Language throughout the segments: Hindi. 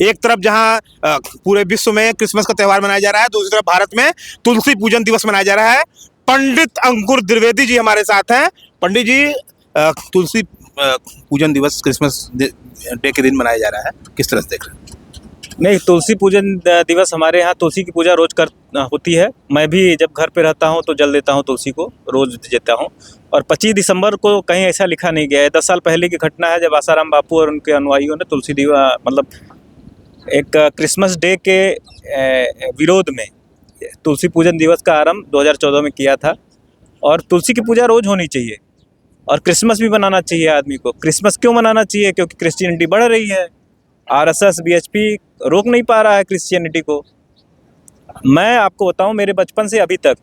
एक तरफ जहां पूरे विश्व में क्रिसमस का त्यौहार मनाया जा रहा है, दूसरी तरफ भारत में तुलसी पूजन दिवस मनाया जा रहा है। पंडित अंकुर द्विवेदी जी हमारे साथ हैं। पंडित जी, तुलसी पूजन दिवस क्रिसमस डे के दिन मनाया जा रहा है, किस तरह से देख रहे हैं? नहीं, तुलसी पूजन दिवस हमारे यहाँ तुलसी की पूजा रोज होती है। मैं भी जब घर पे रहता हूँ तो जल देता हूँ, तुलसी को रोज देता हूँ। और 25 दिसंबर को कहीं ऐसा लिखा नहीं गया है। 10 साल पहले की घटना है जब आसाराम बापू और उनके अनुयायियों ने तुलसी दिवस मतलब एक क्रिसमस डे के विरोध में तुलसी पूजन दिवस का आरंभ 2014 में किया था। और तुलसी की पूजा रोज होनी चाहिए और क्रिसमस भी मनाना चाहिए आदमी को। क्रिसमस क्यों मनाना चाहिए? क्योंकि क्रिश्चियनिटी बढ़ रही है। आरएसएस बीएचपी रोक नहीं पा रहा है क्रिश्चियनिटी को। मैं आपको बताऊं, मेरे बचपन से अभी तक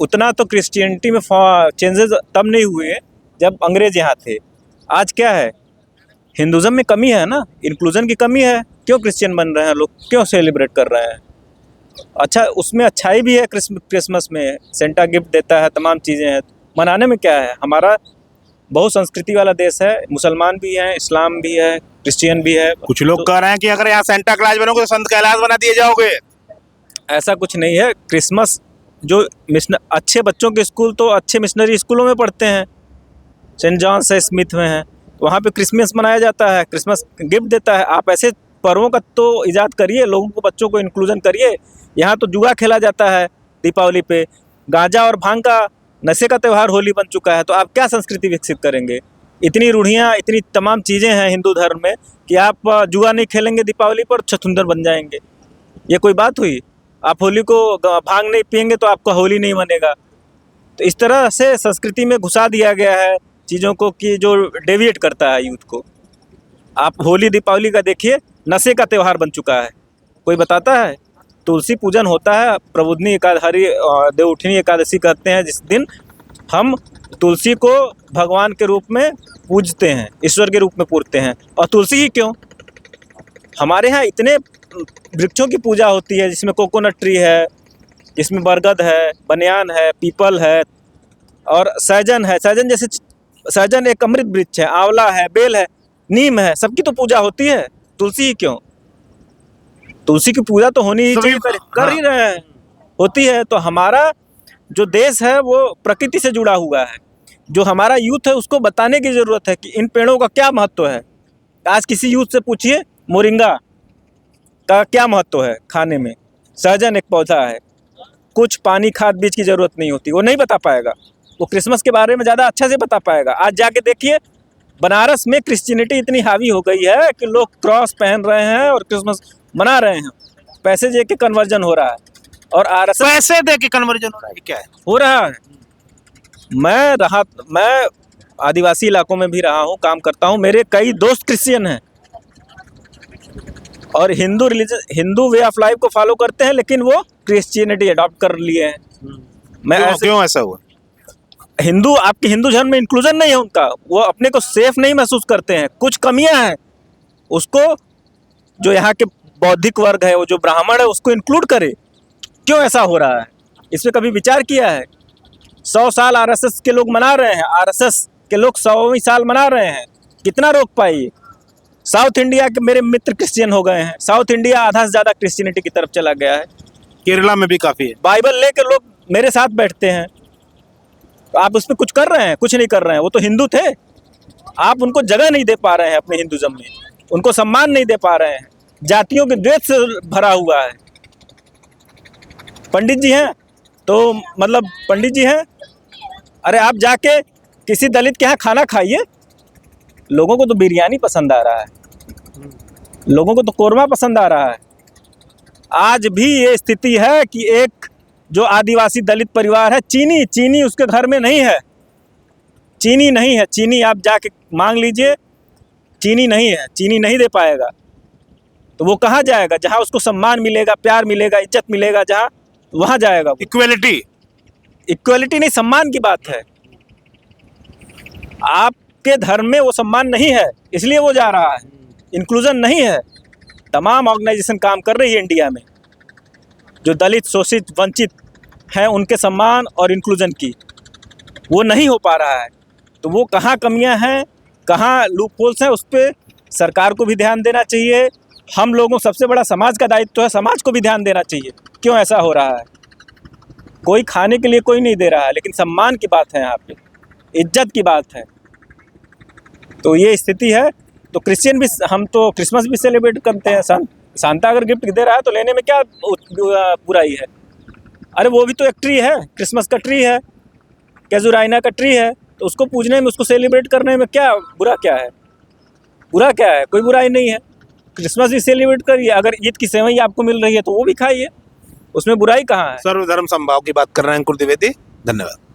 उतना तो क्रिश्चियनिटी में चेंजेस तब नहीं हुए जब अंग्रेज यहाँ थे। आज क्या है, हिंदुज़म में कमी है ना, इंक्लूजन की कमी है। क्यों क्रिश्चियन बन रहे हैं लोग, क्यों सेलिब्रेट कर रहे हैं? अच्छा, उसमें अच्छाई भी है। क्रिसमस में सेंटा गिफ्ट देता है, तमाम चीज़ें हैं। मनाने में क्या है? हमारा बहुत संस्कृति वाला देश है। मुसलमान भी हैं, इस्लाम भी है, क्रिश्चियन भी है। कुछ लोग कह रहे हैं कि अगर यहाँ सेंटा क्लॉज बनोगे तो संत कैलाश बना दिए जाओगे। ऐसा कुछ नहीं है। क्रिसमस जो अच्छे बच्चों के स्कूल तो अच्छे मिशनरी स्कूलों में पढ़ते हैं, सेंट जॉन से स्मिथ में है, वहाँ पे क्रिसमस मनाया जाता है, क्रिसमस गिफ्ट देता है। आप ऐसे पर्वों का तो इजाद करिए, लोगों को, बच्चों को इंक्लूजन करिए। यहाँ तो जुआ खेला जाता है दीपावली पे, गांजा और भांग का नशे का त्यौहार होली बन चुका है। तो आप क्या संस्कृति विकसित करेंगे? इतनी रूढ़ियाँ, इतनी तमाम चीज़ें हैं हिंदू धर्म में कि आप जुआ नहीं खेलेंगे दीपावली पर, छछूंदर बन जाएंगे। ये कोई बात हुई? आप होली को भांग नहीं पियेंगे तो आपका होली नहीं बनेगा। तो इस तरह से संस्कृति में घुसा दिया गया है चीज़ों को कि जो डेविएट करता है यूथ को। आप होली दीपावली का देखिए, नशे का त्यौहार बन चुका है। कोई बताता है? तुलसी पूजन होता है, प्रबोधनी एकादशी, देवउठनी एकादशी कहते हैं, जिस दिन हम तुलसी को भगवान के रूप में पूजते हैं, ईश्वर के रूप में पूजते हैं। और तुलसी ही क्यों, हमारे यहाँ इतने वृक्षों की पूजा होती है, जिसमें कोकोनट ट्री है, जिसमें बरगद है, बनियान है, पीपल है और सहजन है। सहजन एक अमृत वृक्ष है, आंवला है, बेल है, नीम है, सबकी तो पूजा होती है। तुलसी ही क्यों? तुलसी की पूजा तो होनी ही चाहिए, कर ही रहे हैं, होती है। तो हमारा जो देश है वो प्रकृति से जुड़ा हुआ है। जो हमारा यूथ है उसको बताने की ज़रूरत है कि इन पेड़ों का क्या महत्व है। आज किसी यूथ से पूछिए मोरिंगा का क्या महत्व है खाने में। सहजन एक पौधा है, कुछ पानी खाद बीज की ज़रूरत नहीं होती, वो नहीं बता पाएगा। वो क्रिसमस के बारे में ज़्यादा अच्छा से बता पाएगा। आज जाके देखिए, बनारस में क्रिश्चियनिटी इतनी हावी हो गई है कि लोग क्रॉस पहन रहे हैं और क्रिसमस मना रहे हैं। पैसे दे के कन्वर्जन हो रहा है। और आरएसएस पैसे दे के कन्वर्जन हो रहा है, क्या है? हो रहा है। मैं आदिवासी इलाकों में भी रहा हूँ, काम करता हूँ। मेरे कई दोस्त क्रिश्चियन हैं और हिंदू वे ऑफ लाइफ को फॉलो करते हैं, लेकिन वो क्रिश्चियनिटी अडॉप्ट कर लिए हैं। क्यों ऐसा हुआ? आपके हिंदू धर्म में इंक्लूजन नहीं है उनका, वो अपने को सेफ नहीं महसूस करते हैं। कुछ कमियां हैं, उसको जो यहाँ के बौद्धिक वर्ग है, वो जो ब्राह्मण है, उसको इंक्लूड करे। क्यों ऐसा हो रहा है, इस पर कभी विचार किया है? 100 साल आरएसएस के लोग मना रहे हैं, आरएसएस के लोग 100वीं साल मना रहे हैं, कितना रोक पाइए? साउथ इंडिया के मेरे मित्र क्रिश्चियन हो गए हैं। साउथ इंडिया आधा से ज़्यादा क्रिश्चियनिटी की तरफ चला गया है। केरला में भी काफ़ी है। बाइबल लेके लोग मेरे साथ बैठते हैं। आप उसमें कुछ कर रहे हैं? कुछ नहीं कर रहे हैं। वो तो हिंदू थे, आप उनको जगह नहीं दे पा रहे हैं अपने हिंदुज़म में, उनको सम्मान नहीं दे पा रहे हैं। जातियों के द्वेष से भरा हुआ है। पंडित जी हैं तो मतलब पंडित जी हैं, अरे आप जाके किसी दलित के यहाँ खाना खाइए, लोगों को तो बिरयानी पसंद आ रहा है, लोगों को तो कोरमा पसंद आ रहा है। आज भी ये स्थिति है कि एक जो आदिवासी दलित परिवार है, चीनी उसके घर में नहीं है। चीनी नहीं है, चीनी आप जाके मांग लीजिए, चीनी नहीं है, चीनी नहीं दे पाएगा। तो वो कहाँ जाएगा? जहाँ उसको सम्मान मिलेगा, प्यार मिलेगा, इज्जत मिलेगा, जहाँ वहाँ जाएगा। इक्वलिटी नहीं, सम्मान की बात है। आपके धर्म में वो सम्मान नहीं है, इसलिए वो जा रहा है। इंक्लूजन नहीं है। तमाम ऑर्गेनाइजेशन काम कर रही है इंडिया में, जो दलित, शोषित, वंचित हैं, उनके सम्मान और इंक्लूजन की, वो नहीं हो पा रहा है। तो वो कहाँ कमियां हैं, कहाँ लूप होल्स हैं, उस पर सरकार को भी ध्यान देना चाहिए हम लोगों सबसे बड़ा समाज का दायित्व है, समाज को भी ध्यान देना चाहिए क्यों ऐसा हो रहा है। कोई खाने के लिए कोई नहीं दे रहा है, लेकिन सम्मान की बात है, यहाँ पे इज्जत की बात है। तो ये स्थिति है। तो क्रिश्चियन भी, हम तो क्रिसमस भी सेलिब्रेट करते हैं। सांता अगर गिफ्ट दे रहा है तो लेने में क्या बुराई है। अरे वो भी तो एक ट्री है, क्रिसमस का ट्री है, कैजुराइना का ट्री है, तो उसको पूजने में, उसको सेलिब्रेट करने में क्या बुरा क्या है। बुरा क्या है, कोई बुराई नहीं है। क्रिसमस भी सेलिब्रेट करिए, अगर ईद की सेवई आपको मिल रही है तो वो भी खाइए, उसमें बुराई कहाँ है। सर्वधर्म समभाव की बात कर रहे हैं अंकुर द्विवेदी। धन्यवाद।